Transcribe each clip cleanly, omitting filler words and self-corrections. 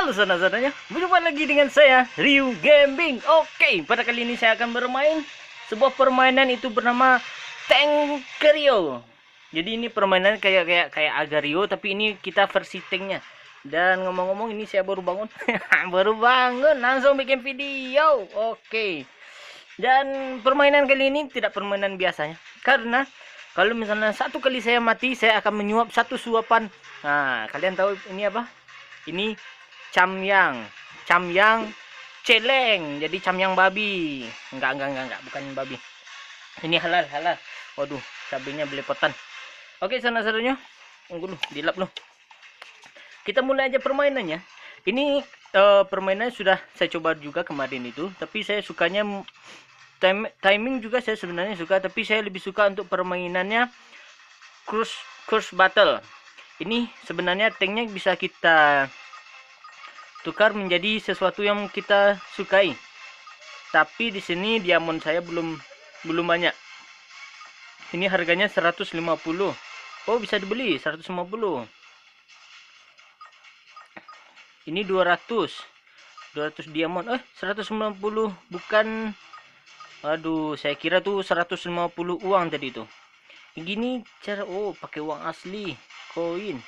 Halo saudara-saudaranya, berjumpa lagi dengan saya, Ryu Gaming. Oke, pada kali ini saya akan bermain sebuah permainan itu bernama Tankrio. Jadi ini permainan kayak Agario, tapi ini kita versi tanknya. Dan ngomong-ngomong ini saya baru bangun, baru bangun langsung bikin video. Oke. Dan permainan kali ini tidak permainan biasanya, karena kalau misalnya satu kali saya mati, saya akan menyuap satu suapan. Nah, kalian tahu ini apa? Ini camyang celeng, jadi camyang babi. Enggak, bukan babi. Ini halal. Waduh, cabenya belepotan. Oke, saudara-saudaranya, tunggu dulu, dilap dulu. Kita mulai aja permainannya. Ini permainan sudah saya coba juga kemarin itu, tapi saya sukanya timing juga saya sebenarnya suka, tapi saya lebih suka untuk permainannya cruise battle. Ini sebenarnya tanknya bisa kita tukar menjadi sesuatu yang kita sukai. Tapi di sini diamond saya belum banyak. Ini harganya 150. Oh, bisa dibeli 150. Ini 200 diamond. 190 bukan. Aduh, saya kira tuh 150 uang tadi tuh. Gini cara, pakai uang asli, koin.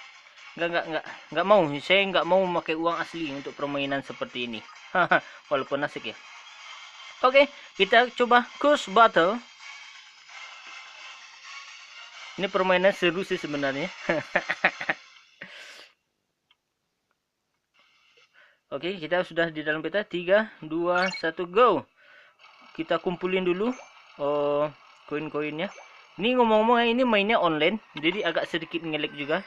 Enggak mau, saya enggak mau memakai uang asli untuk permainan seperti ini. Walaupun asik ya. Oke, kita coba cruise battle. Ini permainan seru sih sebenarnya. Oke, kita sudah di dalam peta. 3, 2, 1, go. Kita kumpulin dulu koin-koinnya. Ini ngomong-ngomong, ini mainnya online, jadi agak sedikit ngelek juga.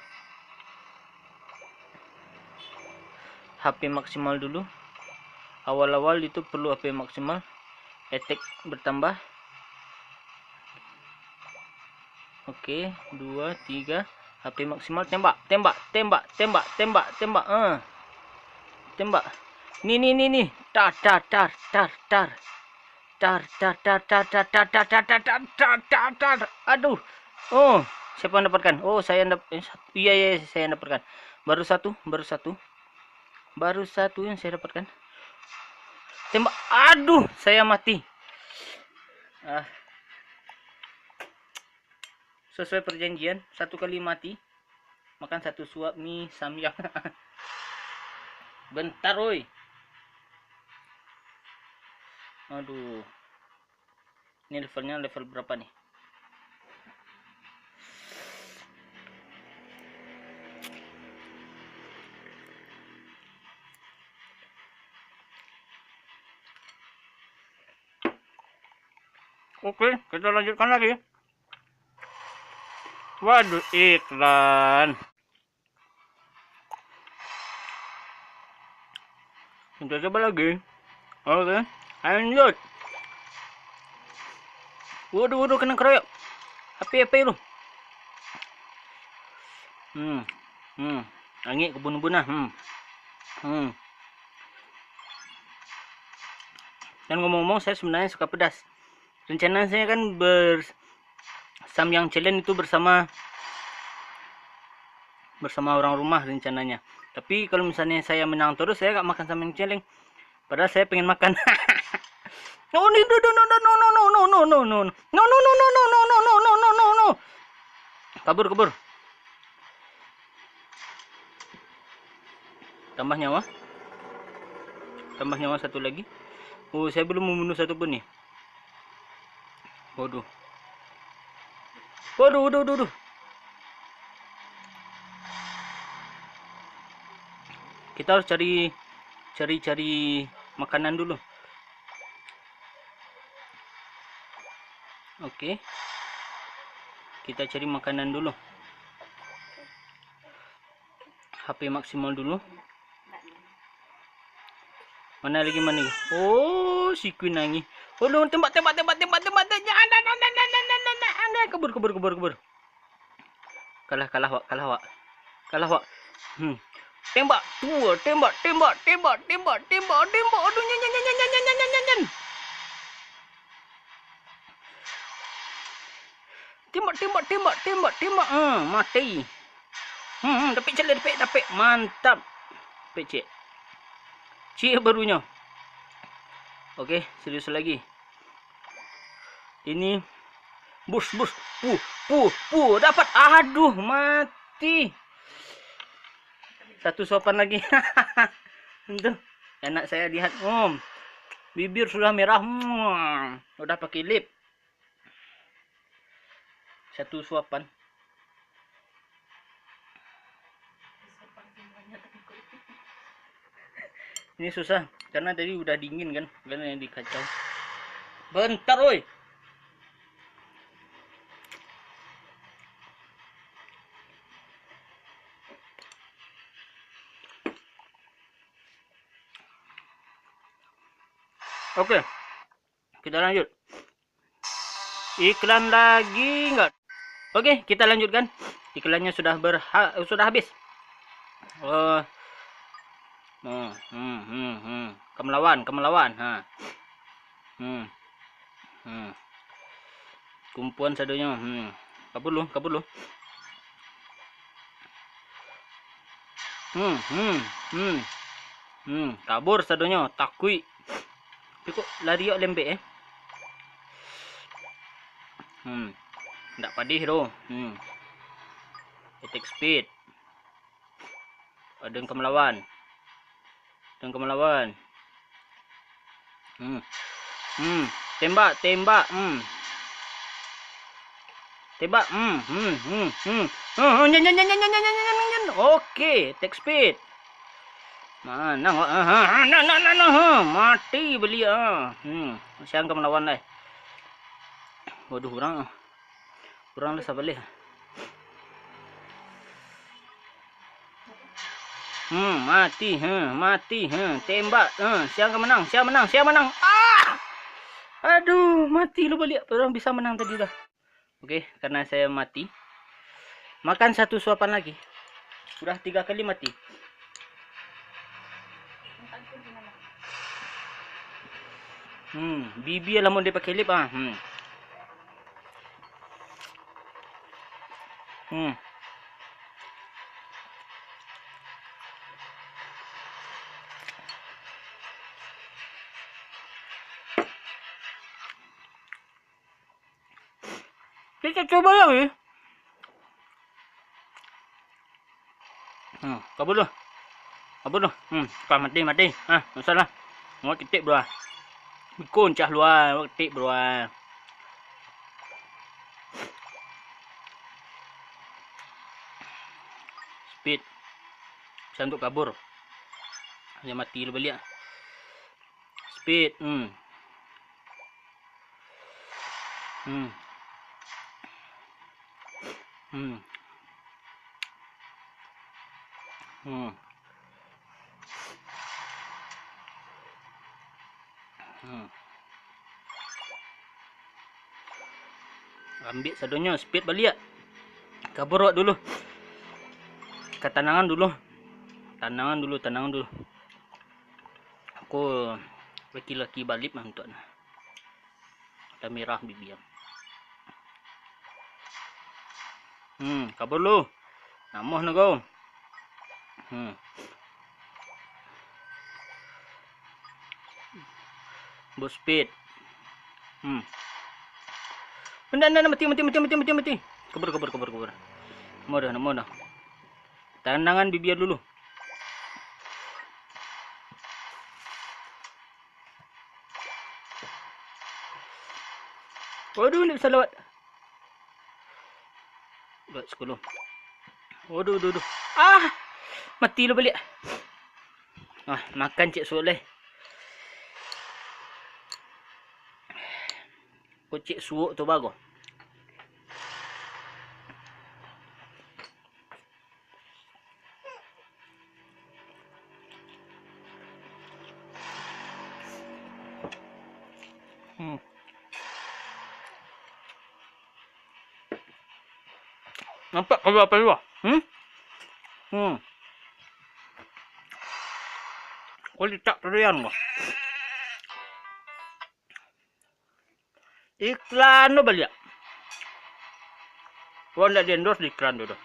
HP maksimal dulu. Awal-awal itu perlu HP maksimal. Attack bertambah. Oke, 2, 3. HP maksimal, tembak. Tembak. Nih. Tar. Aduh. Oh, siapa yang dapatkan? Oh, saya iya, saya dapatkan. Baru satu yang saya dapatkan. Tembak. Aduh, saya mati. Sesuai perjanjian, satu kali mati makan satu suap mie samyang. Bentar, woi. Aduh. Ini levelnya level berapa nih? Oke, kita lanjutkan lagi. Waduh, iklan. Kita coba lagi. Oke, lanjut. Waduh, kena keroyok. Apa lu? Angin kebun-kebun nah. Dan ngomong-ngomong, saya sebenarnya suka pedas. Rencana saya kan samyang challenge itu bersama orang rumah rencananya. Tapi kalau misalnya saya menang terus, saya gak makan samyang challenge. Padahal saya pengen makan. No. Kabur. Tambah nyawa satu lagi. Oh, saya belum membunuh satu pun nih. Waduh. Kita harus cari makanan dulu. Oke. Kita cari makanan dulu. HP maksimal dulu. Mana lagi? Oh, si Queen lagi. Oh, tembak. Kabur. Kalah, Wak. Tembak. Aduh, nyan. Tembak. Mati. Dapet. Mantap. PC. Cik barunya. Okey, serius lagi. Ini bus. Dapat. Aduh, mati. Satu suapan lagi. Itu anak saya lihat. Bibir sudah merah. Udah pakai lip. Satu suapan. Ini susah karena tadi udah dingin kan, karena yang dikacau. Bentar, woi. Oke, kita lanjut. Iklan lagi enggak? Oke, kita lanjutkan. Iklannya sudah habis. Kemelawan. Kumpulan sadonya. Kabur lu. Kabur sadonya, takui. Tapi kok lari lembek Ndak padih doh. Attack speed. Dan kemelawan. Tembak. Tembak. Oke, attack speed. Mana? Mati belia. Siang kemelawan lah. Waduh, kurang lah sabar leh. Mati. Tembak. Siang menang. Aduh, mati lu balik. Orang bisa menang tadi dah. Oke, karena saya mati. Makan satu suapan lagi. Udah 3 kali mati. Bibi lamun dia pakai lip Kita coba lagi. Kabur lu. Kau mati. Masalah. Mau titik bro. Bikun cah luar, titik bro. Speed. Bisa untuk kabur. Dia mati lu balik. Speed. Ambil sadonya, speed balik. Kabur dulu. Ke tanangan dulu. Aku laki-laki balik mah untuk nah. Ada merah bibir. Kabur lu. Namuh na go. Bus speed. Benda mati. Kabur. Mau dah. Tandangan bibir dulu. Waduh, ni bisa lewat. Buat 10. Waduh. Mati lu balik. Makan Cik Soleh. Cik suuk tu bagus. Nampak kalau apa luar? Kulit tak terian kok. Iklan lo balik. Kau nak di endorse di iklan dulu.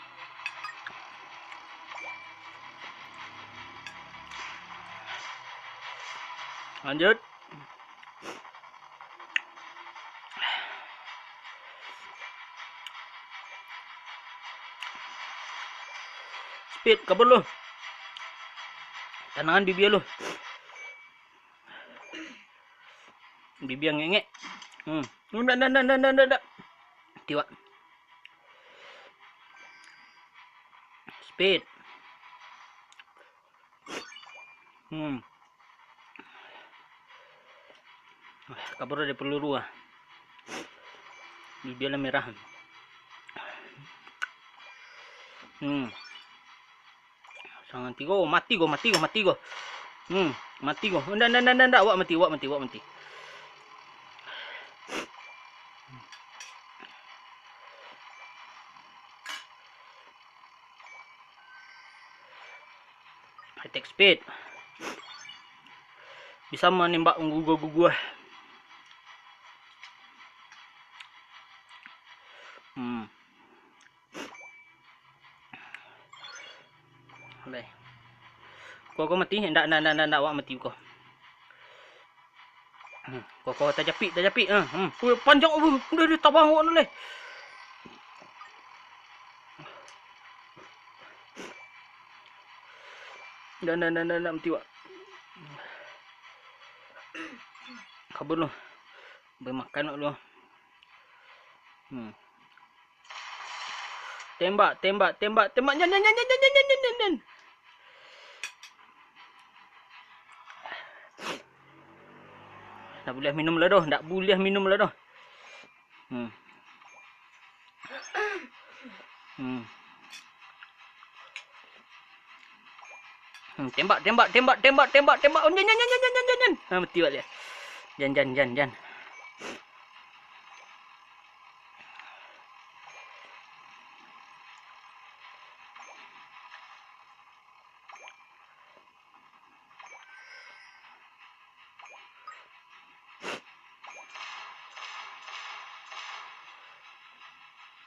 Lanjut. Speed, kabur lu. Tanangan bibir lu. Bibir yang ngengek. Dah. Tiwak. Speed. Kabur dari peluru ah. Bibirnya merah. Sangat tigo, mati go. Mati go. Ndak, awak mati. Attack speed. Bisa menembak gugur. Baik. Kau mati? Ndak, awak mati kau. Kau terjapit. Panjang udah tabang awak noleh. Ndak mati awak. Kabur lu. Bermakan lu. Tembak. Nyan. Tak boleh minum lah dah. Tembak. Oh, nyan. Mati balik. Jan.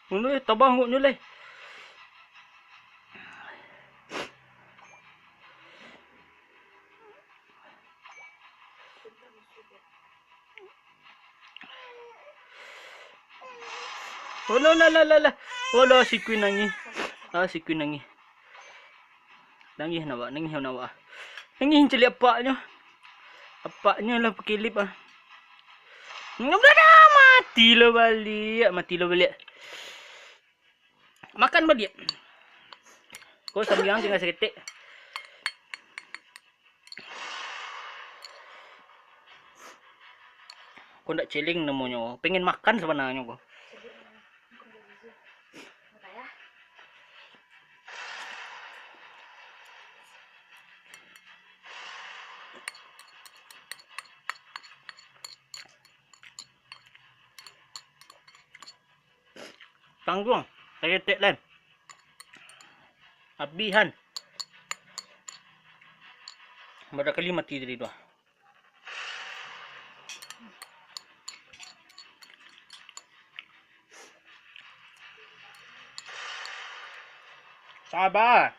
Noleh, tabang kok noleh. Oh la. Oh si Queen nangis. Si Queen nangis. Nangis nak. Nangis celi apaknya. Apaknya lah pakilip ah. Mati lo balik. Makan balik. Kau sambiang tinggal seketik. Kau nak celing namanya. Pengen makan sebenarnya kau. Tanggung. Seketik lain. Abihan. Berapa kali mati dari dua. Sabar.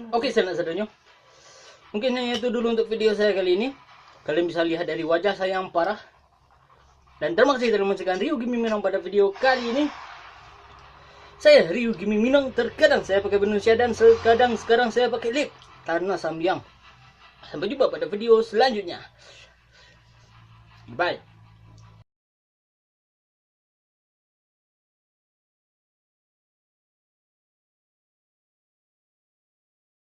Oke, saudara-saudaranya. Mungkin hanya itu dulu untuk video saya kali ini. Kalian bisa lihat dari wajah saya yang parah. Dan terima kasih telah menyaksikan Ryu Gaming Minang pada video kali ini. Saya Ryu Gaming Minang, terkadang saya pakai manusia dan sekarang saya pakai lip karena sambiang. Sampai jumpa pada video selanjutnya. Bye.